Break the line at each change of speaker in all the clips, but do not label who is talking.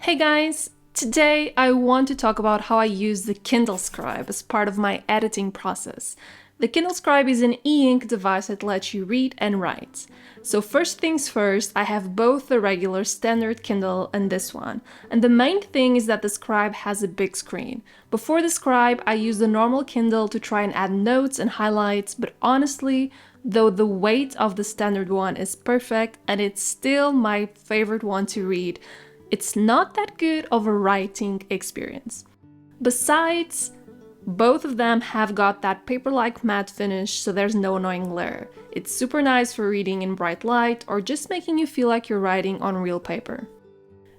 Hey guys! Today I want to talk about how I use the Kindle Scribe as part of my editing process. The Kindle Scribe is an e-ink device that lets you read and write. So first things first, I have both the regular standard Kindle and this one. And the main thing is that the Scribe has a big screen. Before the Scribe, I used the normal Kindle to try and add notes and highlights, but honestly, though the weight of the standard one is perfect and it's still my favorite one to read, it's not that good of a writing experience. Besides, both of them have got that paper-like matte finish, so there's no annoying glare. It's super nice for reading in bright light or just making you feel like you're writing on real paper.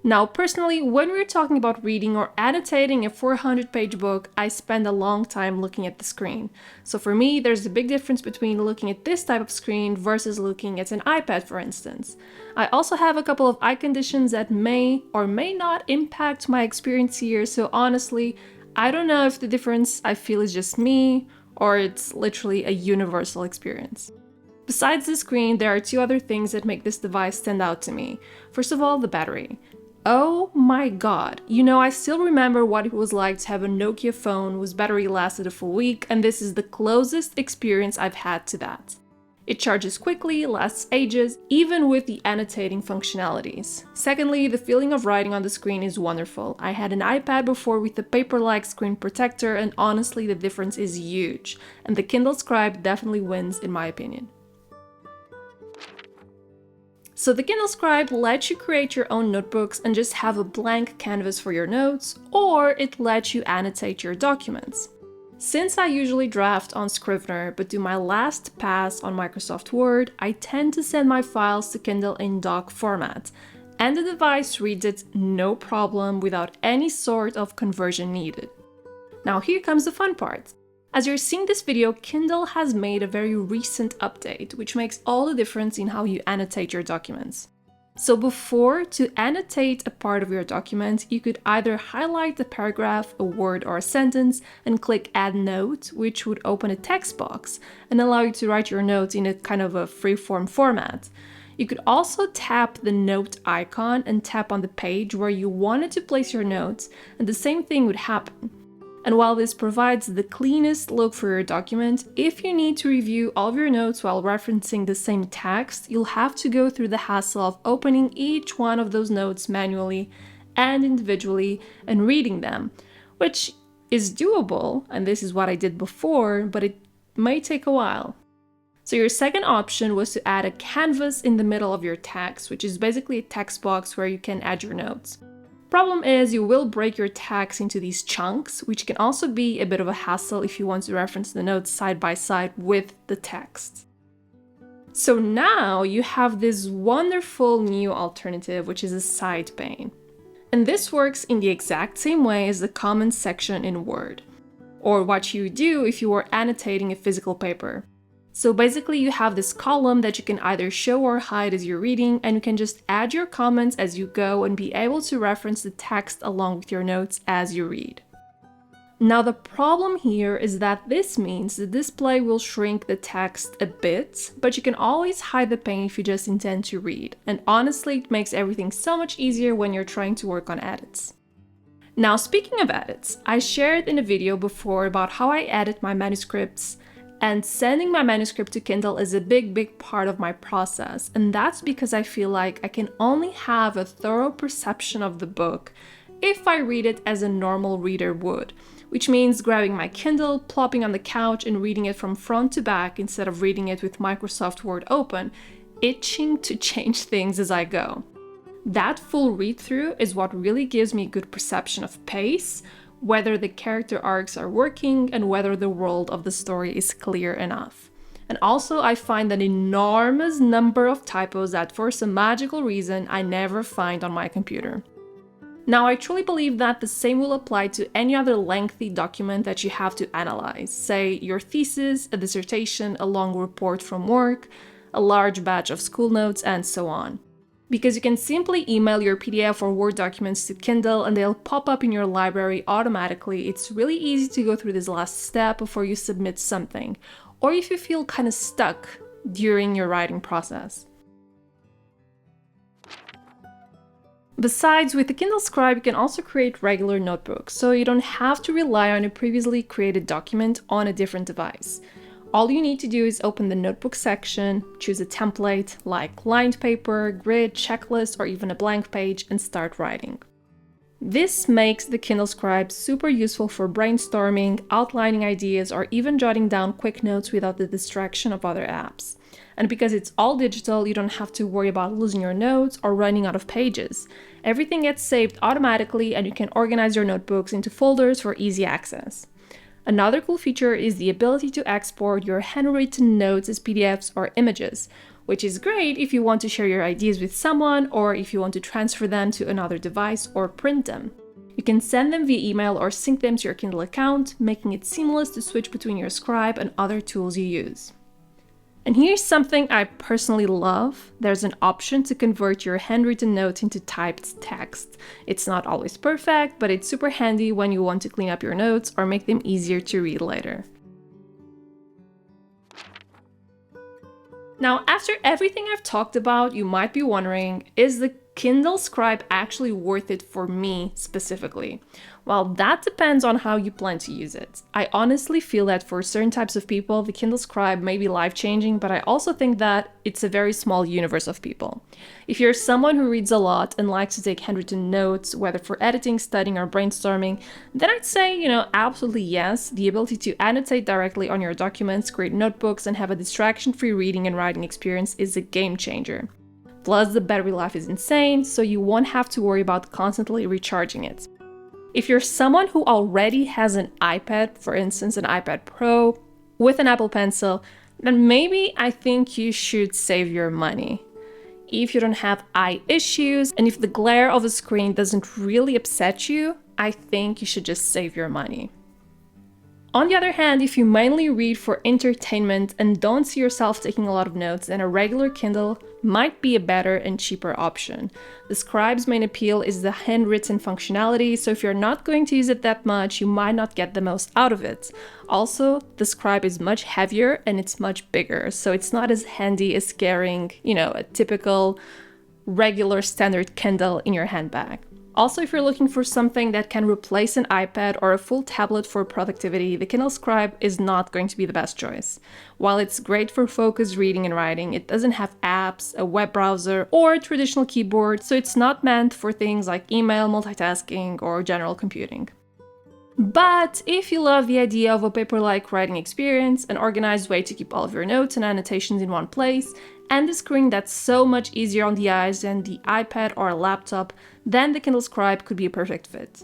Now, personally, when we're talking about reading or annotating a 400-page book, I spend a long time looking at the screen. So for me, there's a big difference between looking at this type of screen versus looking at an iPad, for instance. I also have a couple of eye conditions that may or may not impact my experience here, so honestly, I don't know if the difference I feel is just me or it's literally a universal experience. Besides the screen, there are two other things that make this device stand out to me. First of all, the battery. Oh my god, I still remember what it was like to have a Nokia phone whose battery lasted a full week, and this is the closest experience I've had to that. It charges quickly, lasts ages, even with the annotating functionalities. Secondly, the feeling of writing on the screen is wonderful. I had an iPad before with the paper-like screen protector, and honestly the difference is huge, and the Kindle Scribe definitely wins in my opinion. So the Kindle Scribe lets you create your own notebooks and just have a blank canvas for your notes, or it lets you annotate your documents. Since I usually draft on Scrivener but do my last pass on Microsoft Word, I tend to send my files to Kindle in doc format, and the device reads it no problem without any sort of conversion needed. Now here comes the fun part. As you're seeing this video, Kindle has made a very recent update, which makes all the difference in how you annotate your documents. So before, to annotate a part of your document, you could either highlight the paragraph, a word or a sentence, and click Add Note, which would open a text box and allow you to write your notes in a kind of a free-form format. You could also tap the note icon and tap on the page where you wanted to place your notes, and the same thing would happen. And while this provides the cleanest look for your document, if you need to review all of your notes while referencing the same text, you'll have to go through the hassle of opening each one of those notes manually and individually and reading them, which is doable, and this is what I did before, but it may take a while. So your second option was to add a canvas in the middle of your text, which is basically a text box where you can add your notes. Problem is, you will break your text into these chunks, which can also be a bit of a hassle if you want to reference the notes side by side with the text. So now you have this wonderful new alternative, which is a side pane. And this works in the exact same way as the comments section in Word, or what you do if you were annotating a physical paper. So basically you have this column that you can either show or hide as you're reading, and you can just add your comments as you go and be able to reference the text along with your notes as you read. Now the problem here is that this means the display will shrink the text a bit, but you can always hide the pane if you just intend to read, and honestly it makes everything so much easier when you're trying to work on edits. Now speaking of edits, I shared in a video before about how I edit my manuscripts, and sending my manuscript to Kindle is a big part of my process, and that's because I feel like I can only have a thorough perception of the book if I read it as a normal reader would, which means grabbing my Kindle, plopping on the couch and reading it from front to back instead of reading it with Microsoft Word open, itching to change things as I go. That full read-through is what really gives me a good perception of pace, whether the character arcs are working, and whether the world of the story is clear enough. And also I find an enormous number of typos that for some magical reason I never find on my computer. Now I truly believe that the same will apply to any other lengthy document that you have to analyze, say your thesis, a dissertation, a long report from work, a large batch of school notes, and so on. Because you can simply email your PDF or Word documents to Kindle and they'll pop up in your library automatically. It's really easy to go through this last step before you submit something, or if you feel kind of stuck during your writing process. Besides, with the Kindle Scribe, you can also create regular notebooks, so you don't have to rely on a previously created document on a different device. All you need to do is open the notebook section, choose a template like lined paper, grid, checklist, or even a blank page, and start writing. This makes the Kindle Scribe super useful for brainstorming, outlining ideas, or even jotting down quick notes without the distraction of other apps. And because it's all digital, you don't have to worry about losing your notes or running out of pages. Everything gets saved automatically, and you can organize your notebooks into folders for easy access. Another cool feature is the ability to export your handwritten notes as PDFs or images, which is great if you want to share your ideas with someone or if you want to transfer them to another device or print them. You can send them via email or sync them to your Kindle account, making it seamless to switch between your Scribe and other tools you use. And here's something I personally love. There's an option to convert your handwritten notes into typed text. It's not always perfect, but it's super handy when you want to clean up your notes or make them easier to read later. Now, after everything I've talked about, you might be wondering, is the Kindle Scribe actually worth it for me specifically? Well, that depends on how you plan to use it. I honestly feel that for certain types of people, the Kindle Scribe may be life-changing, but I also think that it's a very small universe of people. If you're someone who reads a lot and likes to take handwritten notes, whether for editing, studying, or brainstorming, then I'd say, absolutely yes. The ability to annotate directly on your documents, create notebooks, and have a distraction-free reading and writing experience is a game changer. Plus, the battery life is insane, so you won't have to worry about constantly recharging it. If you're someone who already has an iPad, for instance, an iPad Pro with an Apple Pencil, then maybe I think you should save your money. If you don't have eye issues and if the glare of the screen doesn't really upset you, I think you should just save your money. On the other hand, if you mainly read for entertainment and don't see yourself taking a lot of notes, then a regular Kindle might be a better and cheaper option. The Scribe's main appeal is the handwritten functionality, so if you're not going to use it that much, you might not get the most out of it. Also, the Scribe is much heavier and it's much bigger, so it's not as handy as carrying, a typical regular standard Kindle in your handbag. Also, if you're looking for something that can replace an iPad or a full tablet for productivity, the Kindle Scribe is not going to be the best choice. While it's great for focused reading and writing, it doesn't have apps, a web browser, or a traditional keyboard, so it's not meant for things like email, multitasking, or general computing. But if you love the idea of a paper-like writing experience, an organized way to keep all of your notes and annotations in one place, and a screen that's so much easier on the eyes than the iPad or a laptop, then the Kindle Scribe could be a perfect fit.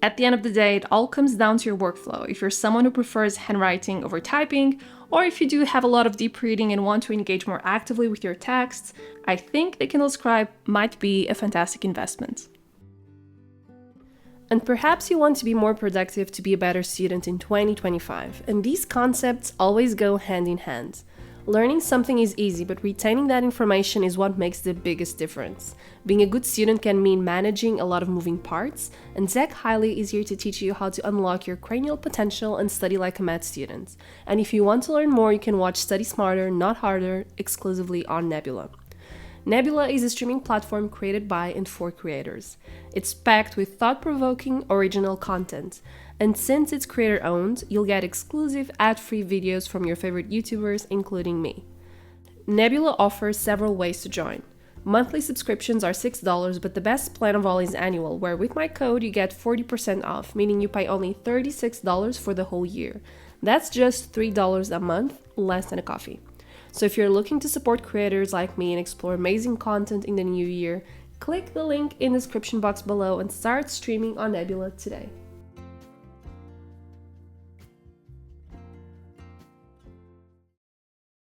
At the end of the day, it all comes down to your workflow. If you're someone who prefers handwriting over typing, or if you do have a lot of deep reading and want to engage more actively with your texts, I think the Kindle Scribe might be a fantastic investment. And perhaps you want to be more productive to be a better student in 2025, and these concepts always go hand in hand. Learning something is easy, but retaining that information is what makes the biggest difference. Being a good student can mean managing a lot of moving parts, and Zach Hiley is here to teach you how to unlock your cranial potential and study like a math student. And if you want to learn more, you can watch Study Smarter, Not Harder, exclusively on Nebula. Nebula is a streaming platform created by and for creators. It's packed with thought-provoking, original content. And since it's creator-owned, you'll get exclusive ad-free videos from your favorite YouTubers, including me. Nebula offers several ways to join. Monthly subscriptions are $6, but the best plan of all is annual, where with my code you get 40% off, meaning you pay only $36 for the whole year. That's just $3 a month, less than a coffee. So if you're looking to support creators like me and explore amazing content in the new year, click the link in the description box below and start streaming on Nebula today.